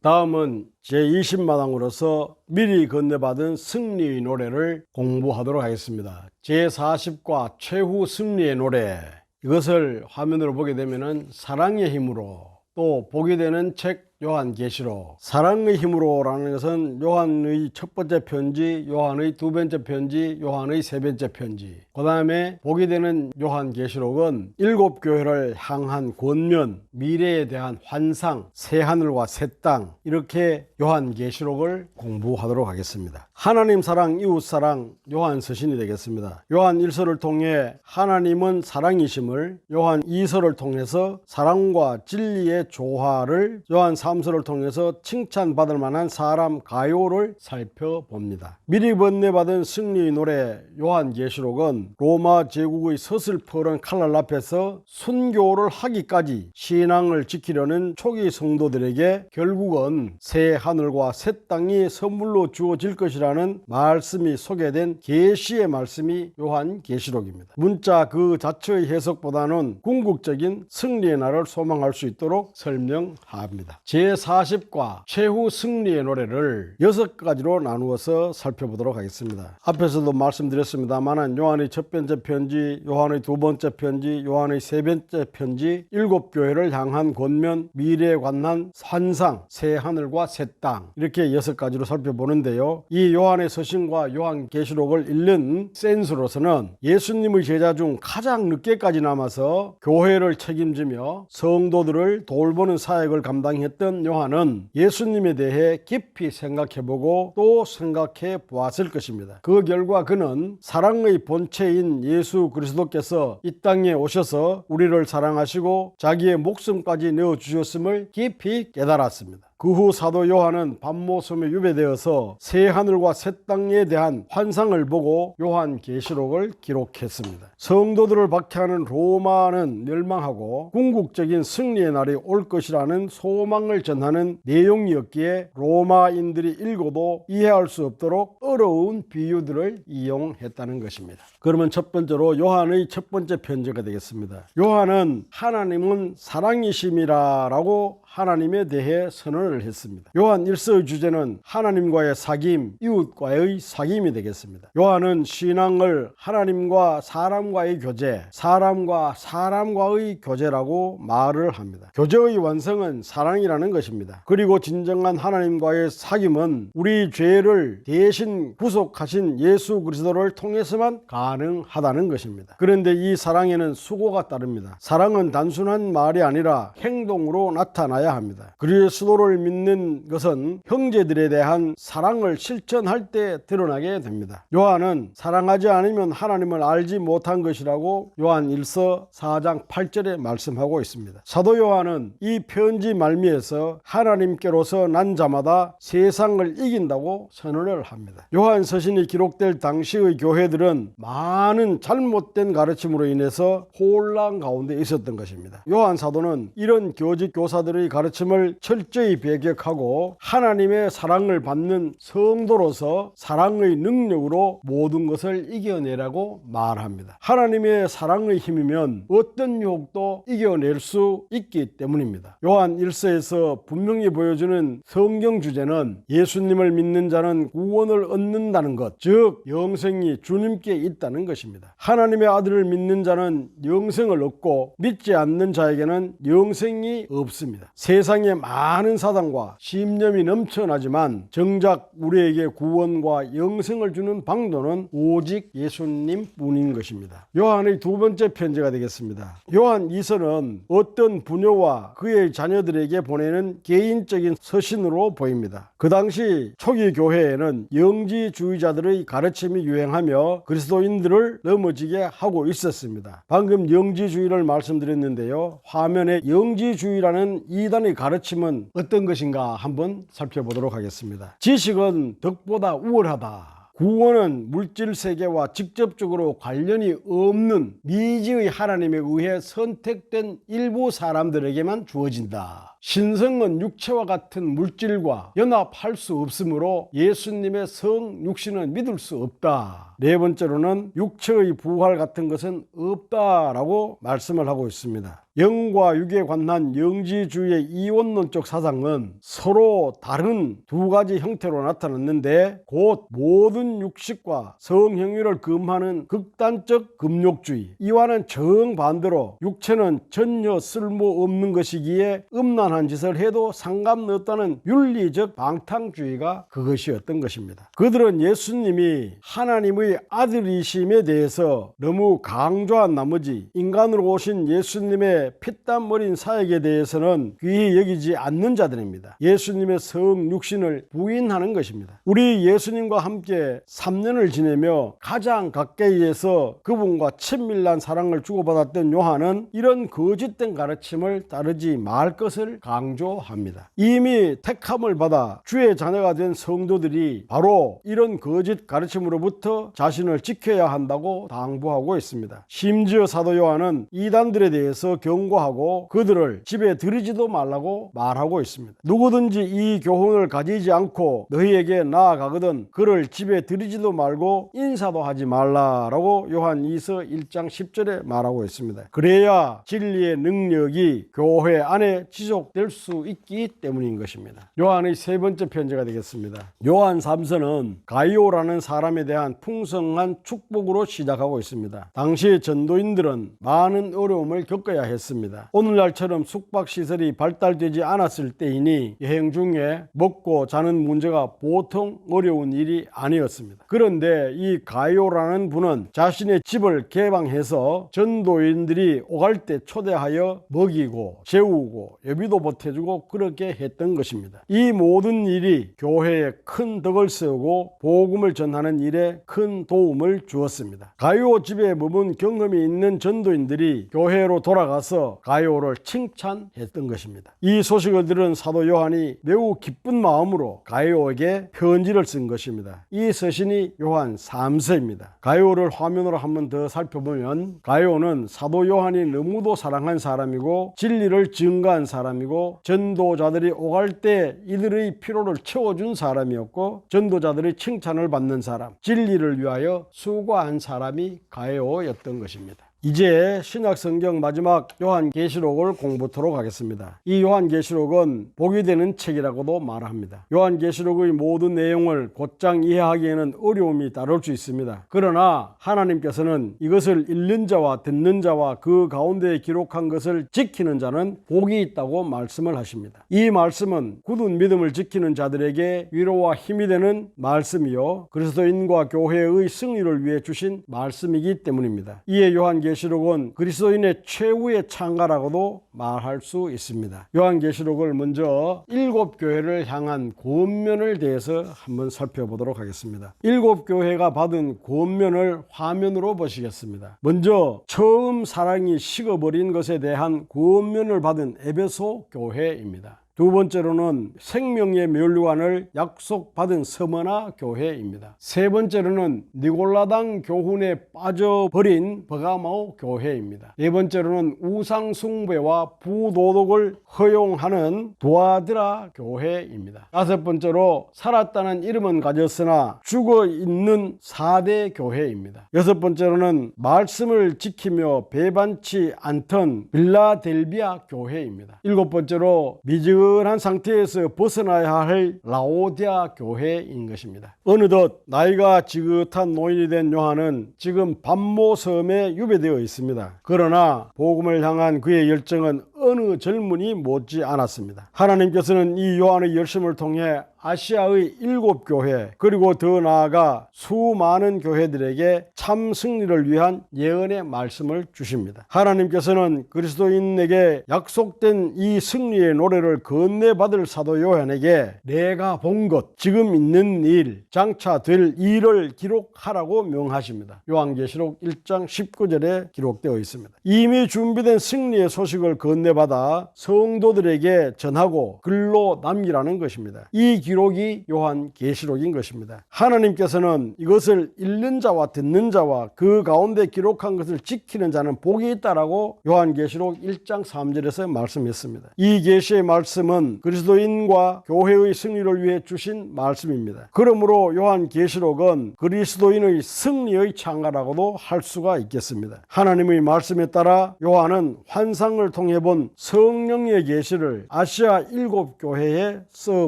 다음은 제20마당으로서 미리 건네받은 승리의 노래를 공부하도록 하겠습니다. 제40과 최후 승리의 노래, 이것을 화면으로 보게 되면 사랑의 힘으로, 또 보게 되는 책 요한계시록, 사랑의 힘으로라는 것은 요한의 첫 번째 편지, 요한의 두 번째 편지, 요한의 세 번째 편지, 그 다음에 보게 되는 요한계시록은 7교회를 향한 권면, 미래에 대한 환상, 새하늘과 새 땅, 이렇게 요한계시록을 공부하도록 하겠습니다. 하나님 사랑, 이웃 사랑, 요한 서신이 되겠습니다. 요한 1서를 통해 하나님은 사랑이심을, 요한 2서를 통해서 사랑과 진리의 조화를, 요한 3서를 통해서 칭찬받을 만한 사람 가요를 살펴봅니다. 미리 번뇌받은 승리의 노래 요한계시록은 로마 제국의 서슬퍼런 칼날 앞에서 순교를 하기까지 신앙을 지키려는 초기 성도들에게 결국은 새 하늘과 새 땅이 선물로 주어질 것이라는 말씀이 소개된 계시의 말씀이 요한계시록입니다. 문자 그 자체의 해석보다는 궁극적인 승리의 날을 소망할 수 있도록 설명합니다. 제40과 최후 승리의 노래를 6가지로 나누어서 살펴보도록 하겠습니다. 앞에서도 말씀드렸습니다만 요한의 첫 번째 편지, 요한의 두 번째 편지, 요한의 세 번째 편지, 7교회를 향한 권면, 미래에 관한 환상, 새 하늘과 새 땅, 이렇게 6가지로 살펴보는데요. 이 요한의 서신과 요한계시록을 읽는 센스로서는 예수님의 제자 중 가장 늦게까지 남아서 교회를 책임지며 성도들을 돌보는 사역을 감당했던 요한은 예수님에 대해 깊이 생각해보고 또 생각해 보았을 것입니다. 그 결과 그는 사랑의 본체인 예수 그리스도께서 이 땅에 오셔서 우리를 사랑하시고 자기의 목숨까지 내어주셨음을 깊이 깨달았습니다. 그 후 사도 요한은 반모섬에 유배되어서 새 하늘과 새 땅에 대한 환상을 보고 요한계시록을 기록했습니다. 성도들을 박해하는 로마는 멸망하고 궁극적인 승리의 날이 올 것이라는 소망을 전하는 내용이었기에 로마인들이 읽어도 이해할 수 없도록 어려운 비유들을 이용했다는 것입니다. 그러면 첫 번째로 요한의 첫 번째 편지가 되겠습니다. 요한은 하나님은 사랑이심이라고 하나님에 대해 선언을 했습니다. 요한 1서의 주제는 하나님과의 사귐, 이웃과의 사귐이 되겠습니다. 요한은 신앙을 하나님과 사람과의 교제, 사람과 사람과의 교제라고 말을 합니다. 교제의 완성은 사랑이라는 것입니다. 그리고 진정한 하나님과의 사귐은 우리 죄를 대신 구속하신 예수 그리스도를 통해서만 가능하다는 것입니다. 그런데 이 사랑에는 수고가 따릅니다. 사랑은 단순한 말이 아니라 행동으로 나타나야 합니다. 그리스도를 믿는 것은 형제들에 대한 사랑을 실천할 때 드러나게 됩니다. 요한은 사랑하지 않으면 하나님을 알지 못한 것이라고 요한 1서 4장 8절에 말씀하고 있습니다. 사도 요한은 이 편지 말미에서 하나님께로서 난 자마다 세상을 이긴다고 선언을 합니다. 요한 서신이 기록될 당시의 교회들은 많은 잘못된 가르침으로 인해서 혼란 가운데 있었던 것입니다. 요한 사도는 이런 교직 교사들의 가르침을 철저히 배격하고 하나님의 사랑을 받는 성도로서 사랑의 능력으로 모든 것을 이겨내라고 말합니다. 하나님의 사랑의 힘이면 어떤 유혹도 이겨낼 수 있기 때문입니다. 요한 1서에서 분명히 보여주는 성경 주제는 예수님을 믿는 자는 구원을 얻는다는 것, 즉 영생이 주님께 있다는 것입니다. 하나님의 아들을 믿는 자는 영생을 얻고 믿지 않는 자에게는 영생이 없습니다. 세상에 많은 사단과 신념이 넘쳐나지만 정작 우리에게 구원과 영생을 주는 방도는 오직 예수님 뿐인 것입니다. 요한의 두 번째 편지가 되겠습니다. 요한 2서는 어떤 부녀와 그의 자녀들에게 보내는 개인적인 서신으로 보입니다. 그 당시 초기 교회에는 영지주의자들의 가르침이 유행하며 그리스도인들을 넘어지게 하고 있었습니다. 방금 영지주의를 말씀드렸는데요. 화면에 영지주의라는 이단의 가르침은 어떤 것인가 한번 살펴보도록 하겠습니다. 지식은 덕보다 우월하다. 구원은 물질 세계와 직접적으로 관련이 없는 미지의 하나님에 의해 선택된 일부 사람들에게만 주어진다. 신성은 육체와 같은 물질과 연합할 수 없으므로 예수님의 성 육신은 믿을 수 없다. 네 번째로는 육체의 부활 같은 것은 없다라고 말씀을 하고 있습니다. 영과 육에 관한 영지주의의 이원론적 사상은 서로 다른 두 가지 형태로 나타났는데 곧 모든 육식과 성행위를 금하는 극단적 금욕주의, 이와는 정반대로 육체는 전혀 쓸모없는 것이기에 음란한 짓을 해도 상관없다는 윤리적 방탕주의가 그것이었던 것입니다. 그들은 예수님이 하나님의 아들이심에 대해서 너무 강조한 나머지 인간으로 오신 예수님의 피땀 어린 사역에 대해서는 귀히 여기지 않는 자들입니다. 예수님의 성 육신을 부인하는 것입니다. 우리 예수님과 함께 3년을 지내며 가장 가까이에서 그분과 친밀한 사랑을 주고받았던 요한은 이런 거짓된 가르침을 따르지 말 것을 강조합니다. 이미 택함을 받아 주의 자녀가 된 성도들이 바로 이런 거짓 가르침으로부터 자신을 지켜야 한다고 당부하고 있습니다. 심지어 사도 요한은 이단들에 대해서 경고하고 그들을 집에 들이지도 말라고 말하고 있습니다. 누구든지 이 교훈을 가지지 않고 너희에게 나아가거든 그를 집에 들이지도 말고 인사도 하지 말라라고 요한 2서 1장 10절에 말하고 있습니다. 그래야 진리의 능력이 교회 안에 지속될 수 있기 때문인 것입니다. 요한의 세 번째 편지가 되겠습니다. 요한 3서는 가이오라는 사람에 대한 풍성한 축복으로 시작하고 있습니다. 당시 전도인들은 많은 어려움을 겪어야 했습니다. 오늘날처럼 숙박시설이 발달되지 않았을 때이니 여행 중에 먹고 자는 문제가 보통 어려운 일이 아니었습니다. 그런데 이 가이오라는 분은 자신의 집을 개방해서 전도인들이 오갈 때 초대하여 먹이고 재우고 예비도 보태주고 그렇게 했던 것입니다. 이 모든 일이 교회에 큰 덕을 세우고 복음을 전하는 일에 큰 도움을 주었습니다. 가이오 집에 머문 경험이 있는 전도인들이 교회로 돌아가서 가이오를 칭찬했던 것입니다. 이 소식을 들은 사도 요한이 매우 기쁜 마음으로 가이오에게 편지를 쓴 것입니다. 이 서신이 요한 3서입니다. 가이오를 화면으로 한번 더 살펴보면 가이오는 사도 요한이 너무도 사랑한 사람이고 진리를 증거한 사람이고 전도자들이 오갈 때 이들의 필요를 채워준 사람이었고 전도자들의 칭찬을 받는 사람, 진리를 위하여 수고한 사람이 가이오였던 것입니다. 이제 신약성경 마지막 요한계시록을 공부토록 하겠습니다. 이 요한계시록은 복이 되는 책이라고도 말합니다. 요한계시록의 모든 내용을 곧장 이해하기에는 어려움이 따를 수 있습니다. 그러나 하나님께서는 이것을 읽는 자와 듣는 자와 그 가운데 기록한 것을 지키는 자는 복이 있다고 말씀을 하십니다. 이 말씀은 굳은 믿음을 지키는 자들에게 위로와 힘이 되는 말씀이요 그리스도인과 교회의 승리를 위해 주신 말씀이기 때문입니다. 이에 요한계시록은 그리스도인의 최후의 창가라고도 말할 수 있습니다. 요한계시록을 먼저 7교회를 향한 권면을 대해서 한번 살펴보도록 하겠습니다. 7교회가 받은 권면을 화면으로 보시겠습니다. 먼저 처음 사랑이 식어버린 것에 대한 권면을 받은 에베소 교회입니다. 두 번째로는 생명의 면류관을 약속받은 서머나 교회입니다. 세 번째로는 니골라당 교훈에 빠져버린 버가모 교회입니다. 네 번째로는 우상 숭배와 부도덕을 허용하는 두아드라 교회입니다. 다섯 번째로 살았다는 이름은 가졌으나 죽어있는 4대 교회입니다. 여섯 번째로는 말씀을 지키며 배반치 않던 빌라델비아 교회입니다. 일곱 번째로 미지근한 상태에서 벗어나야 할 라오디아 교회인 것입니다. 어느덧 나이가 지긋한 노인이 된 요한은 지금 반모섬에 유배되어 있습니다. 그러나 복음을 향한 그의 열정은 어느 젊은이 못지 않았습니다. 하나님께서는 이 요한의 열심을 통해 아시아의 7교회 그리고 더 나아가 수많은 교회들에게 참 승리를 위한 예언의 말씀을 주십니다. 하나님께서는 그리스도인에게 약속된 이 승리의 노래를 건네받을 사도 요한에게 내가 본 것, 지금 있는 일, 장차 될 일을 기록하라고 명하십니다. 요한계시록 1장 19절에 기록되어 있습니다. 이미 준비된 승리의 소식을 건네받아 성도들에게 전하고 글로 남기라는 것입니다. 이 기록 기록이 요한계시록인 것입니다. 하나님께서는 이것을 읽는 자와 듣는 자와 그 가운데 기록한 것을 지키는 자는 복이 있다라고 요한계시록 1장 3절에서 말씀했습니다. 이 계시의 말씀은 그리스도인과 교회의 승리를 위해 주신 말씀입니다. 그러므로 요한계시록은 그리스도인의 승리의 창가라고도 할 수가 있겠습니다. 하나님의 말씀에 따라 요한은 환상을 통해 본 성령의 계시를 아시아 7교회에 써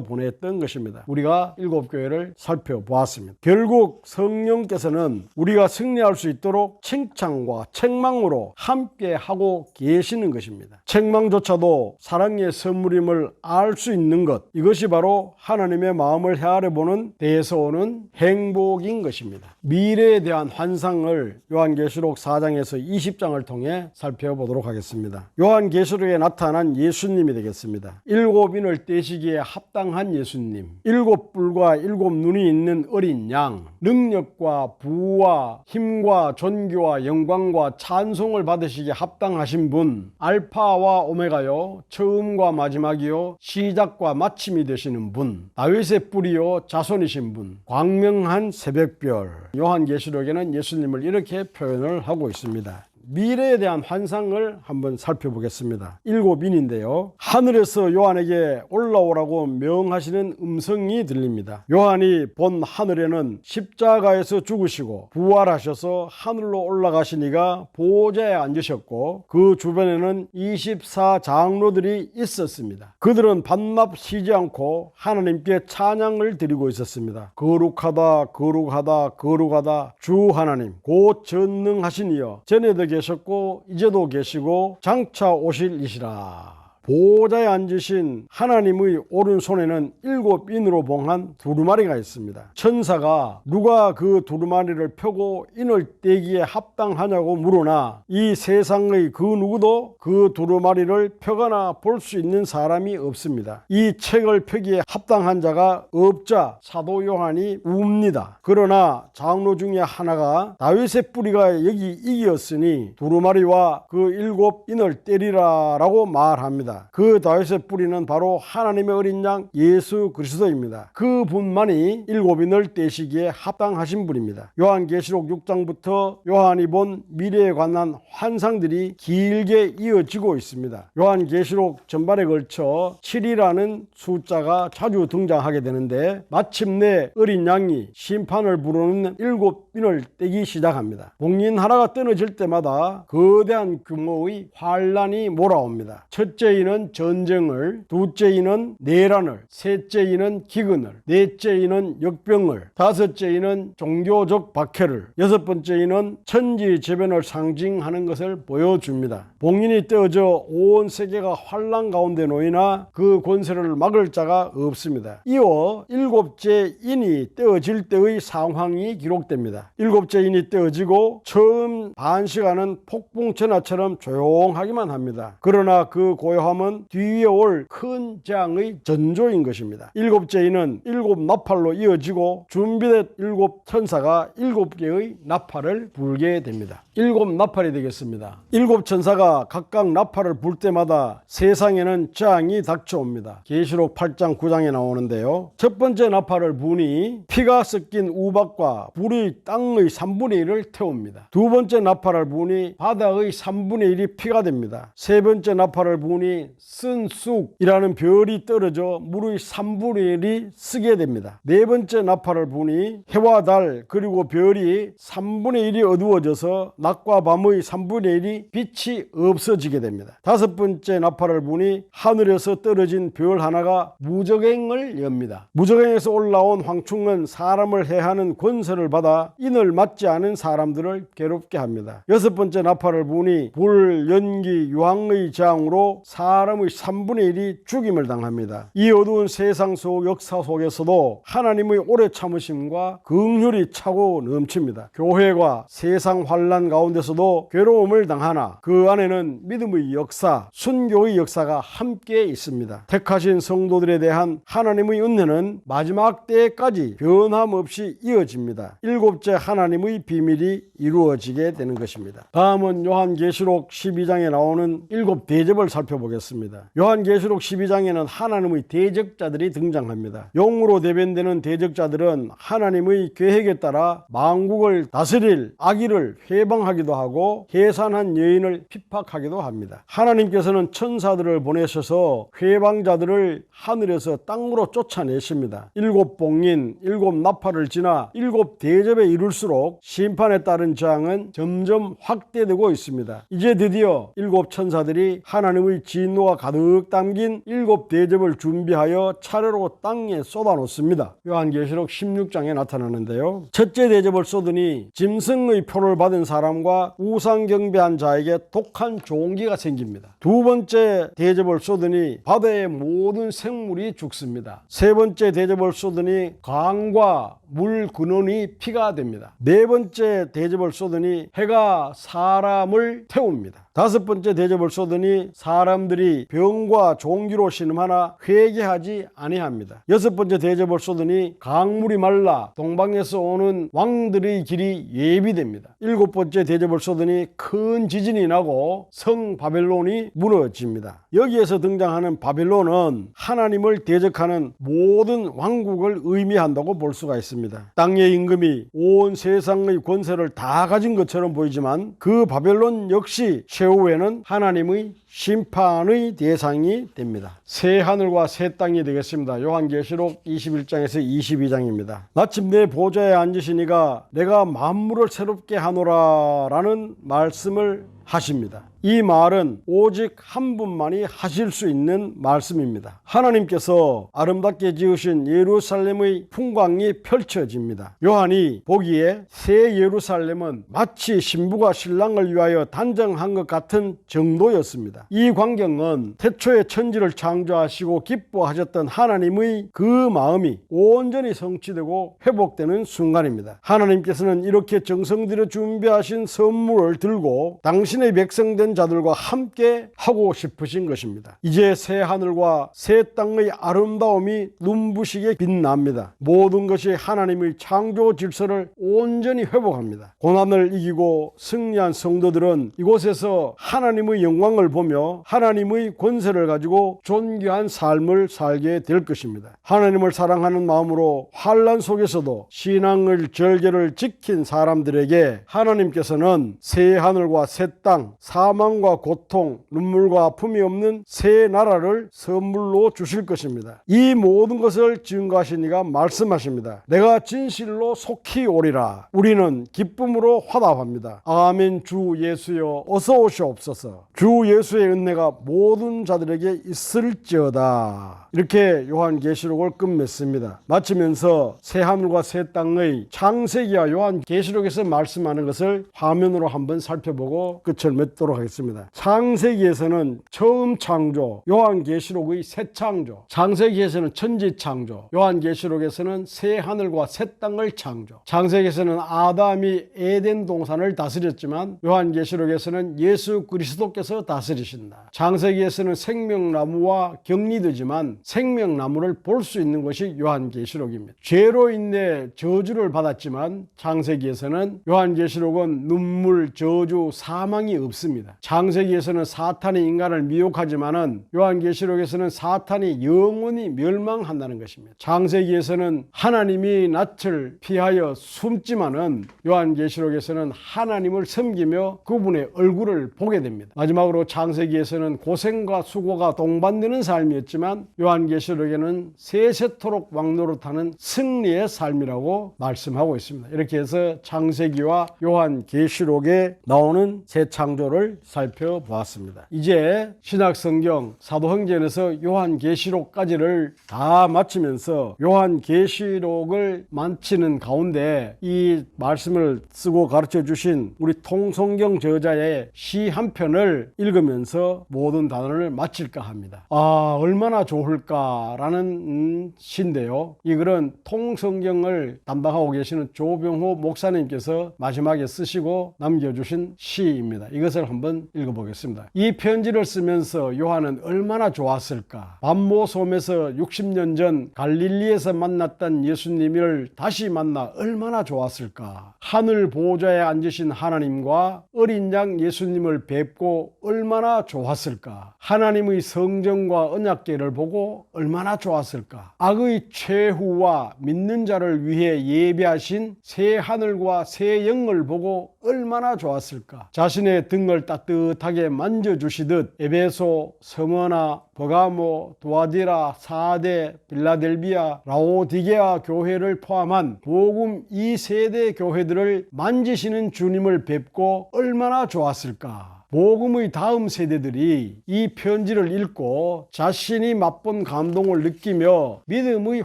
보냈던 것입니다. 우리가 7교회를 살펴보았습니다. 결국 성령께서는 우리가 승리할 수 있도록 칭찬과 책망으로 함께 하고 계시는 것입니다. 책망조차도 사랑의 선물임을 알 수 있는 것, 이것이 바로 하나님의 마음을 헤아려 보는 데에서 오는 행복인 것입니다. 미래에 대한 환상을 요한계시록 4장에서 20장을 통해 살펴보도록 하겠습니다. 요한계시록에 나타난 예수님이 되겠습니다. 7인을 떼시기에 합당한 예수님, 7뿔과 7눈이 있는 어린 양, 능력과 부와 힘과 존귀와 영광과 찬송을 받으시기에 합당하신 분, 알파와 오메가요, 처음과 마지막이요, 시작과 마침이 되시는 분, 다윗의 뿔이요, 자손이신 분, 광명한 새벽별. 요한계시록에는 예수님을 이렇게 표현을 하고 있습니다. 미래에 대한 환상을 한번 살펴보겠습니다. 7인인데요. 하늘에서 요한에게 올라오라고 명하시는 음성이 들립니다. 요한이 본 하늘에는 십자가에서 죽으시고 부활하셔서 하늘로 올라가신 이가 보좌에 앉으셨고 그 주변에는 24장로들이 있었습니다. 그들은 밤낮 쉬지 않고 하나님께 찬양을 드리고 있었습니다. 거룩하다 거룩하다 거룩하다 주 하나님 곧 전능하신 이여 전에도 계셨고 이제도 계시고 장차 오실 이시라. 보좌에 앉으신 하나님의 오른손에는 7인으로 봉한 두루마리가 있습니다. 천사가 누가 그 두루마리를 펴고 인을 떼기에 합당하냐고 물으나 이 세상의 그 누구도 그 두루마리를 펴거나 볼 수 있는 사람이 없습니다. 이 책을 펴기에 합당한 자가 없자 사도 요한이 웁니다. 그러나 장로 중에 하나가 다윗의 뿌리가 여기 이기었으니 두루마리와 그 7인을 떼리라 라고 말합니다. 그 다윗의 뿌리는 바로 하나님의 어린 양 예수 그리스도입니다. 그분만이 7인을 떼시기에 합당하신 분입니다. 요한계시록 6장부터 요한이 본 미래에 관한 환상들이 길게 이어지고 있습니다. 요한계시록 전반에 걸쳐 7이라는 숫자가 자주 등장하게 되는데 마침내 어린 양이 심판을 부르는 7인을 떼기 시작합니다. 봉인 하나가 끊어질 때마다 거대한 규모의 환란이 몰아옵니다. 첫째 인은 전쟁을, 둘째 인은 내란을, 셋째 인은 기근을, 넷째 인은 역병을, 다섯째 인은 종교적 박해를, 여섯 번째 인은 천지재변을 상징하는 것을 보여줍니다. 봉인이 떼어져 온 세계가 환란 가운데 놓이나 그 권세를 막을 자가 없습니다. 이어 일곱째 인이 떼어질 때의 상황이 기록됩니다. 일곱째 인이 떼어지고 처음 반 시간은 폭풍전야처럼 조용하기만 합니다. 그러나 그 고요함은 뒤에 올 큰 재앙의 전조인 것입니다. 일곱째 인은 7 나팔로 이어지고 준비된 7 천사가 7개의 나팔을 불게 됩니다. 7 나팔이 되겠습니다. 7 천사가 각각 나팔을 불 때마다 세상에는 재앙이 닥쳐옵니다. 계시록 8장 9장에 나오는데요. 첫 번째 나팔을 부니 피가 섞인 우박과 불이 땅의 3분의 1을 태웁니다. 두 번째 나팔을 부니 바다의 3분의 1이 피가 됩니다. 세 번째 나팔을 부니 쓴쑥이라는 별이 떨어져 물의 3분의 1이 쓰게 됩니다. 네 번째 나팔을 부니 해와 달 그리고 별이 3분의 1이 어두워져서 낮과 밤의 3분의 1이 빛이 없어지게 됩니다. 다섯 번째 나팔을 부니 하늘에서 떨어진 별 하나가 무저갱을 엽니다. 무저갱에서 올라온 황충은 사람을 해하는 권세를 받아 인을 맞지 않은 사람들을 괴롭게 합니다. 여섯 번째 나팔을 부니 불, 연기, 유황의 재앙으로 사람의 3분의 1이 죽임을 당합니다. 이 어두운 세상 속 역사 속에서도 하나님의 오래 참으심과 긍휼이 차고 넘칩니다. 교회가 세상 환란 가운데서도 괴로움을 당하나 그 안에는 믿음의 역사, 순교의 역사가 함께 있습니다. 택하신 성도들에 대한 하나님의 은혜는 마지막 때까지 변함없이 이어집니다. 일곱째 하나님의 비밀이 이루어지게 되는 것입니다. 다음은 요한계시록 12장에 나오는 7 대접을 살펴보겠습니다. 되었습니다. 요한계시록 12장에는 하나님의 대적자들이 등장합니다. 용으로 대변되는 대적자들은 하나님의 계획에 따라 만국을 다스릴 악의를 회방하기도 하고 해산한 여인을 핍박하기도 합니다. 하나님께서는 천사들을 보내셔서 회방자들을 하늘에서 땅으로 쫓아내십니다. 7봉인 7나팔을 지나 7대접에 이룰수록 심판에 따른 재앙은 점점 확대되고 있습니다. 이제 드디어 7천사들이 하나님의 진노가 가득 담긴 7대접을 준비하여 차례로 땅에 쏟아놓습니다. 요한계시록 16장에 나타나는데요. 첫째 대접을 쏟으니 짐승의 표를 받은 사람과 우상 경배한 자에게 독한 종기가 생깁니다. 두 번째 대접을 쏟으니 바다의 모든 생물이 죽습니다. 세 번째 대접을 쏟으니 강과 물 근원이 피가 됩니다. 네 번째 대접을 쏟으니 해가 사람을 태웁니다. 다섯 번째 대접을 쏟으니 사람들이 병과 종기로 신음하나 회개하지 아니합니다. 여섯 번째 대접을 쏟으니 강물이 말라 동방에서 오는 왕들의 길이 예비됩니다. 일곱 번째 대접을 쏟으니 큰 지진이 나고 성 바벨론이 무너집니다. 여기에서 등장하는 바벨론은 하나님을 대적하는 모든 왕국을 의미한다고 볼 수가 있습니다. 땅의 임금이 온 세상의 권세를 다 가진 것처럼 보이지만 그 바벨론 역시 최후에는 하나님의 심판의 대상이 됩니다. 새 하늘과 새 땅이 되겠습니다. 요한계시록 21장에서 22장입니다. 마침 내 보좌에 앉으시니가 내가 만물을 새롭게 하노라 라는 말씀을 하십니다. 이 말은 오직 한 분만이 하실 수 있는 말씀입니다. 하나님께서 아름답게 지으신 예루살렘의 풍광이 펼쳐집니다. 요한이 보기에 새 예루살렘은 마치 신부가 신랑을 위하여 단장한 것 같은 정도였습니다. 이 광경은 태초에 천지를 창조하시고 기뻐하셨던 하나님의 그 마음이 온전히 성취되고 회복되는 순간입니다. 하나님께서는 이렇게 정성 들여 준비하신 선물을 들고 당신의 백성된 자들과 함께 하고 싶으신 것입니다. 이제 새 하늘과 새 땅의 아름다움이 눈부시게 빛납니다. 모든 것이 하나님의 창조 질서를 온전히 회복합니다. 고난을 이기고 승리한 성도들은 이곳에서 하나님의 영광을 보며 하나님의 권세를 가지고 존귀한 삶을 살게 될 것입니다. 하나님을 사랑하는 마음으로 환난 속에서도 신앙의 절개를 지킨 사람들에게 하나님께서는 새 하늘과 새 땅, 사망과 고통, 눈물과 아픔이 없는 새 나라를 선물로 주실 것입니다. 이 모든 것을 증거하신 이가 말씀하십니다. 내가 진실로 속히 오리라. 우리는 기쁨으로 화답합니다. 아멘. 주 예수여 어서 오시옵소서. 주 예수의 은혜가 모든 자들에게 있을지어다. 이렇게 요한계시록을 끝맺습니다. 마치면서 새 하늘과 새 땅의 창세기와 요한계시록에서 말씀하는 것을 화면으로 한번 살펴보고 끝을 맺도록 하겠습니다. 창세기에서는 처음 창조, 요한계시록의 새 창조, 창세기에서는 천지 창조, 요한계시록에서는 새 하늘과 새 땅을 창조. 창세기에서는 아담이 에덴 동산을 다스렸지만 요한계시록에서는 예수 그리스도께서 다스리신다. 창세기에서는 생명나무와 격리되지만 생명나무를 볼 수 있는 것이 요한계시록입니다. 죄로 인해 저주를 받았지만 창세기에서는 요한계시록은 눈물, 저주, 사망이 없습니다. 창세기에서는 사탄이 인간을 미혹하지만은 요한계시록에서는 사탄이 영원히 멸망한다는 것입니다. 창세기에서는 하나님이 낯을 피하여 숨지만은 요한계시록에서는 하나님을 섬기며 그분의 얼굴을 보게 됩니다. 마지막으로 창세기에서는 고생과 수고가 동반되는 삶이었지만 요한계시록에는 세세토록 왕노릇하는 승리의 삶이라고 말씀하고 있습니다. 이렇게 해서 창세기와 요한계시록에 나오는 새 창조를 살펴보았습니다. 이제 신약성경 사도행전에서 요한계시록까지를 다 마치면서 요한계시록을 마치는 가운데 이 말씀을 쓰고 가르쳐 주신 우리 통성경 저자의 시 한 편을 읽으면서 모든 단원을 마칠까 합니다. 얼마나 좋을까라는 시인데요. 이 글은 통성경을 담당하고 계시는 조병호 목사님께서 마지막에 쓰시고 남겨주신 시입니다. 이것을 한번 한번 읽어보겠습니다. 이 편지를 쓰면서 요한은 얼마나 좋았을까. 반모섬에서 60년 전 갈릴리에서 만났던 예수님을 다시 만나 얼마나 좋았을까. 하늘 보좌에 앉으신 하나님과 어린 양 예수님을 뵙고 얼마나 좋았을까. 하나님의 성전과 언약궤를 보고 얼마나 좋았을까. 악의 최후와 믿는 자를 위해 예비하신 새 하늘과 새 영을 보고 얼마나 좋았을까. 자신의 등을 따뜻하게 만져주시듯 에베소, 스무나, 버가모, 두아디라, 사데, 빌라델비아, 라오디게아 교회를 포함한 복음 2세대 교회들을 만지시는 주님을 뵙고 얼마나 좋았을까. 복음의 다음 세대들이 이 편지를 읽고 자신이 맛본 감동을 느끼며 믿음의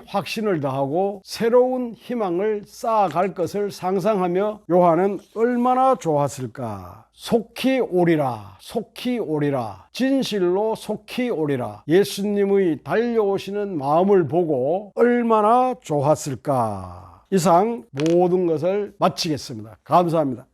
확신을 더하고 새로운 희망을 쌓아갈 것을 상상하며 요한은 얼마나 좋았을까. 속히 오리라, 속히 오리라, 진실로 속히 오리라. 예수님의 달려오시는 마음을 보고 얼마나 좋았을까. 이상 모든 것을 마치겠습니다. 감사합니다.